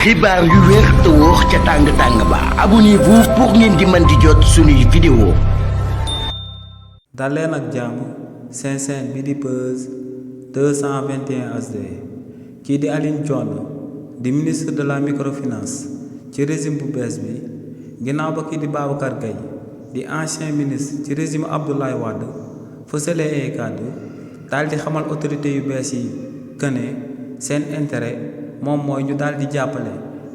xibaar yu wér te wóor ca tàng-tàng ba abonnez-vous pour ngeen di mën di jot suñuy vidéo. dal leen ak jàmm seen chaîne bi di Buzz 221 HD kii di Alioune Dione di ministre de la microfinance ci régime bu bees bi ginnaaw ba kii di Babacar Gaye di ancien ministre ci régime Abdoulaye Wade fësalee ay kàddu daal di xamal autorité yu bees yi que ne seen intérêt moom mooy ñu daal di jàppale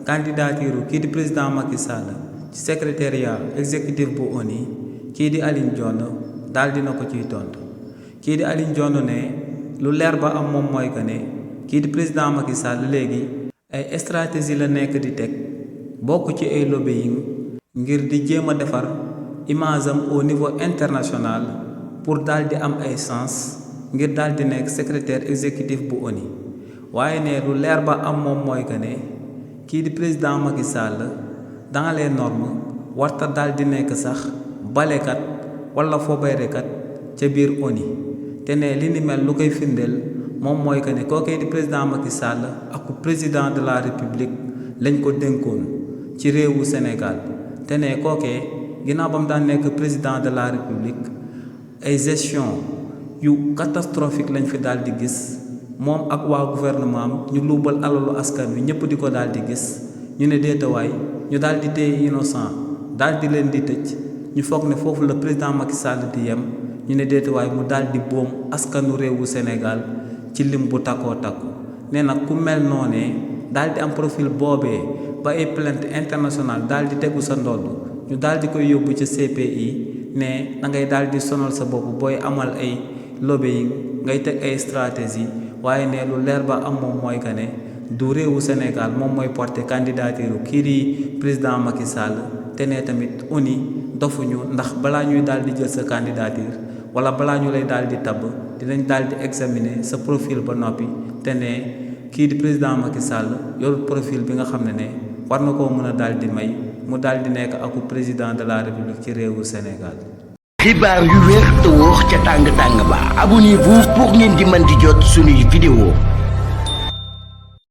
candidature kii di président Macky Sall ci secrétariat exécutif bu ONU kii di Alioune Dione daal dina ko ciy tontu kii di Alioune Dione ne lu leer ba am moom mooy que ne kii di président Macky Sall léegi ay stratégie la nekk di teg bokk ci ay lobbying ngir di jéem a defar image am au niveau international pour daal di am ay chance ngir daal di nekk secrétaire exécutif bu ONU waaye ne lu leer ba am moom mooy que ne kii di président Macky Sall dans les normes warta daal di nekk sax balekat wala fobayrekat ca biir ONU te ne li ni mel lu koy firndeel moom mooy que ne kookee di président Macky Sall ak président de la république lañ ko dénkoon ci réewu Sénégal te ne kookee ginnaaw ba mu daan nekk président de la république ay gestion yu catastrophique lañ fi daal di gis moom ak waa gouvernement am ñu luubal alalu askan wi ñëpp di ko daal di gis ñu ne déetawaay ñu daal di téye innocent daal di leen di tëj ñu foog ne foofu la président Macky Sall di yem ñu ne déetawaay mu daal di boom askanu réewu Sénégal ci lim bu takkoo takku nee nag ku mel noonee daal di am profil boobee ba ay plainte internationale daal di tegu sa ndodd ñu daal di koy yóbbu ca CPI ne da ngay daal di sonal sa bopp booy amal ay lobbying ngay teg ay stratégie waaye ne lu leer ba am moom mooy que ne du réewu Sénégal moom mooy porter candidature kii di président Macky Sall te ne tamit ONU dofuñu ndax balaa ñuy daal di jël sa candidature wala balaa ñu lay daal di tabb dinañ daal di examiner sa profil ba noppi te ne kii di président Macky Sall yorul profil bi nga xam ne war na koo mën a daal di may mu daal di nekk aku président de la république ci réewu Sénégal. xibaar yu wér te wóor ca tàng-tàng ba abonnez-vous pour ngeen di mën di jot suñuy vidéo.